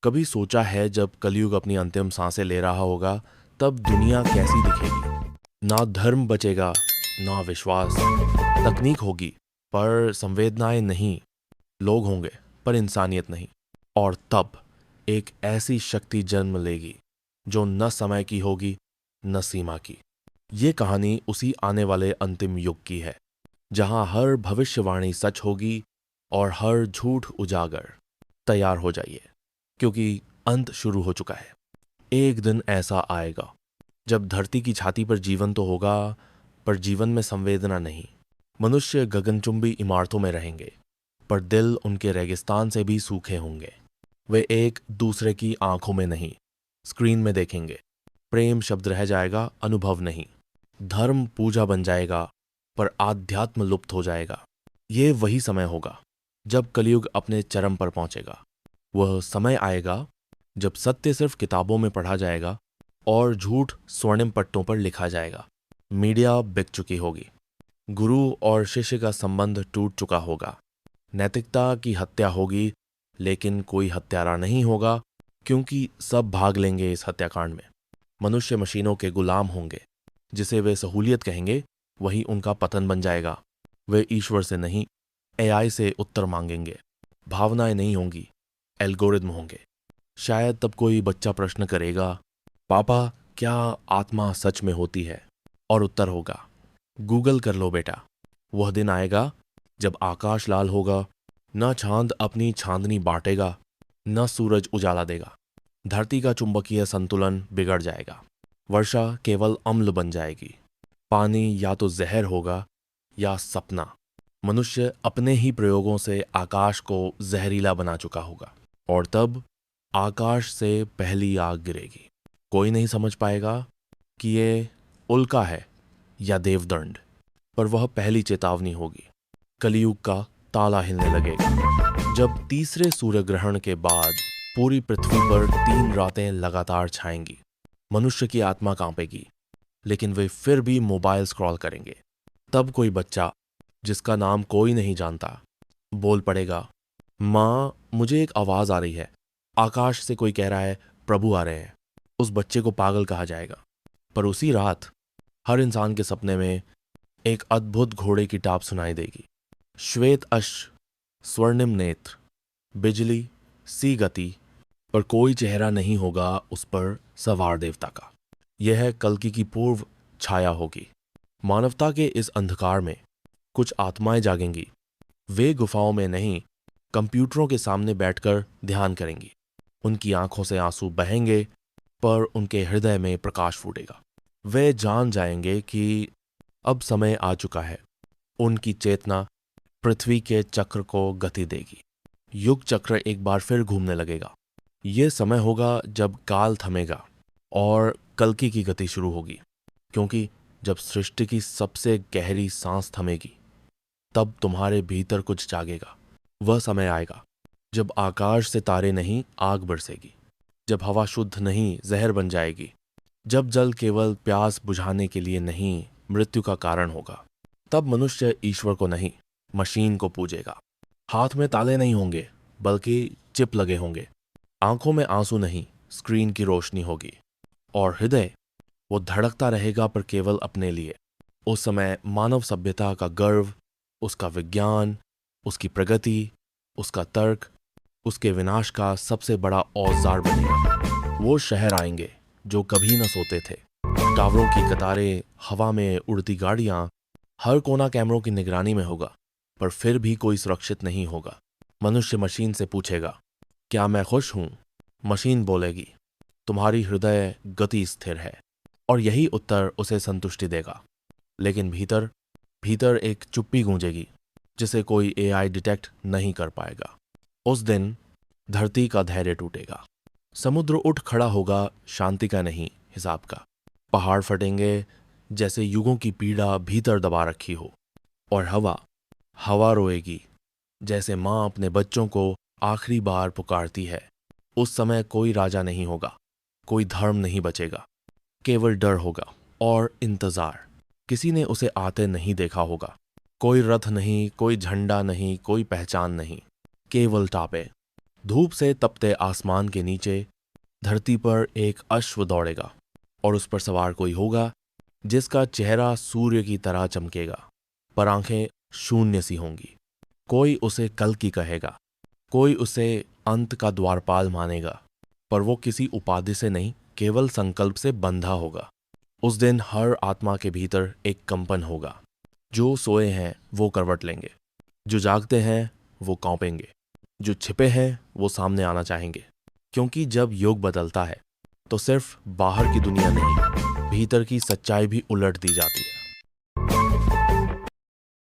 कभी सोचा है जब कलयुग अपनी अंतिम सांसें ले रहा होगा तब दुनिया कैसी दिखेगी? ना धर्म बचेगा, ना विश्वास। तकनीक होगी पर संवेदनाएं नहीं। लोग होंगे पर इंसानियत नहीं। और तब एक ऐसी शक्ति जन्म लेगी जो न समय की होगी न सीमा की। ये कहानी उसी आने वाले अंतिम युग की है जहां हर भविष्यवाणी सच होगी और हर झूठ उजागर। तैयार हो जाइए क्योंकि अंत शुरू हो चुका है। एक दिन ऐसा आएगा जब धरती की छाती पर जीवन तो होगा पर जीवन में संवेदना नहीं। मनुष्य गगनचुंबी इमारतों में रहेंगे पर दिल उनके रेगिस्तान से भी सूखे होंगे। वे एक दूसरे की आंखों में नहीं, स्क्रीन में देखेंगे। प्रेम शब्द रह जाएगा, अनुभव नहीं। धर्म पूजा बन जाएगा पर आध्यात्म लुप्त हो जाएगा। ये वही समय होगा जब कलयुग अपने चरम पर पहुंचेगा। वह समय आएगा जब सत्य सिर्फ किताबों में पढ़ा जाएगा और झूठ स्वर्णिम पट्टों पर लिखा जाएगा। मीडिया बिक चुकी होगी, गुरु और शिष्य का संबंध टूट चुका होगा। नैतिकता की हत्या होगी लेकिन कोई हत्यारा नहीं होगा क्योंकि सब भाग लेंगे इस हत्याकांड में। मनुष्य मशीनों के गुलाम होंगे। जिसे वे सहूलियत कहेंगे वही उनका पतन बन जाएगा। वे ईश्वर से नहीं, एआई से उत्तर मांगेंगे। भावनाएं नहीं होंगी, एल्गोरिदम होंगे। शायद तब कोई बच्चा प्रश्न करेगा, पापा क्या आत्मा सच में होती है? और उत्तर होगा, गूगल कर लो बेटा। वह दिन आएगा जब आकाश लाल होगा, न चांद अपनी चांदनी बांटेगा, न सूरज उजाला देगा। धरती का चुंबकीय संतुलन बिगड़ जाएगा। वर्षा केवल अम्ल बन जाएगी। पानी या तो जहर होगा या सपना। मनुष्य अपने ही प्रयोगों से आकाश को जहरीला बना चुका होगा। और तब आकाश से पहली आग गिरेगी। कोई नहीं समझ पाएगा कि ये उल्का है या देवदंड, पर वह पहली चेतावनी होगी। कलयुग का ताला हिलने लगेगा जब तीसरे सूर्य ग्रहण के बाद पूरी पृथ्वी पर 3 रातें लगातार छाएंगी। मनुष्य की आत्मा कांपेगी लेकिन वे फिर भी मोबाइल स्क्रॉल करेंगे। तब कोई बच्चा जिसका नाम कोई नहीं जानता बोल पड़ेगा, माँ मुझे एक आवाज आ रही है, आकाश से कोई कह रहा है प्रभु आ रहे हैं। उस बच्चे को पागल कहा जाएगा। पर उसी रात हर इंसान के सपने में एक अद्भुत घोड़े की टाप सुनाई देगी। श्वेत अश्व, स्वर्णिम नेत्र, बिजली सी गति, पर कोई चेहरा नहीं होगा उस पर सवार देवता का। यह कल्कि की पूर्व छाया होगी। मानवता के इस अंधकार में कुछ आत्माएं जागेंगी। वे गुफाओं में नहीं, कंप्यूटरों के सामने बैठकर ध्यान करेंगी। उनकी आंखों से आंसू बहेंगे पर उनके हृदय में प्रकाश फूटेगा। वे जान जाएंगे कि अब समय आ चुका है। उनकी चेतना पृथ्वी के चक्र को गति देगी। युग चक्र एक बार फिर घूमने लगेगा। ये समय होगा जब काल थमेगा और कल्कि की गति शुरू होगी। क्योंकि जब सृष्टि की सबसे गहरी सांस थमेगी तब तुम्हारे भीतर कुछ जागेगा। वह समय आएगा जब आकाश से तारे नहीं आग बरसेगी, जब हवा शुद्ध नहीं जहर बन जाएगी, जब जल केवल प्यास बुझाने के लिए नहीं मृत्यु का कारण होगा। तब मनुष्य ईश्वर को नहीं मशीन को पूजेगा। हाथ में ताले नहीं होंगे बल्कि चिप लगे होंगे। आंखों में आंसू नहीं, स्क्रीन की रोशनी होगी। और हृदय वो धड़कता रहेगा पर केवल अपने लिए। उस समय मानव सभ्यता का गर्व, उसका विज्ञान, उसकी प्रगति, उसका तर्क, उसके विनाश का सबसे बड़ा औजार बनेगा। वो शहर आएंगे जो कभी न सोते थे। टावरों की कतारें, हवा में उड़ती गाड़ियां, हर कोना कैमरों की निगरानी में होगा पर फिर भी कोई सुरक्षित नहीं होगा। मनुष्य मशीन से पूछेगा, क्या मैं खुश हूं? मशीन बोलेगी, तुम्हारी हृदय गति स्थिर है। और यही उत्तर उसे संतुष्टि देगा। लेकिन भीतर भीतर एक चुप्पी गूंजेगी जिसे कोई एआई डिटेक्ट नहीं कर पाएगा। उस दिन धरती का धैर्य टूटेगा। समुद्र उठ खड़ा होगा, शांति का नहीं हिसाब का। पहाड़ फटेंगे जैसे युगों की पीड़ा भीतर दबा रखी हो। और हवा रोएगी जैसे माँ अपने बच्चों को आखिरी बार पुकारती है। उस समय कोई राजा नहीं होगा, कोई धर्म नहीं बचेगा, केवल डर होगा और इंतजार। किसी ने उसे आते नहीं देखा होगा। कोई रथ नहीं, कोई झंडा नहीं, कोई पहचान नहीं, केवल टापे। धूप से तपते आसमान के नीचे धरती पर एक अश्व दौड़ेगा और उस पर सवार कोई होगा जिसका चेहरा सूर्य की तरह चमकेगा, पर आंखें शून्य सी होंगी। कोई उसे कल की कहेगा, कोई उसे अंत का द्वारपाल मानेगा, पर वो किसी उपाधि से नहीं, केवल संकल्प से बंधा होगा। उस दिन हर आत्मा के भीतर एक कंपन होगा। जो सोए हैं वो करवट लेंगे, जो जागते हैं वो कांपेंगे, जो छिपे हैं वो सामने आना चाहेंगे। क्योंकि जब युग बदलता है तो सिर्फ बाहर की दुनिया नहीं, भीतर की सच्चाई भी उलट दी जाती है।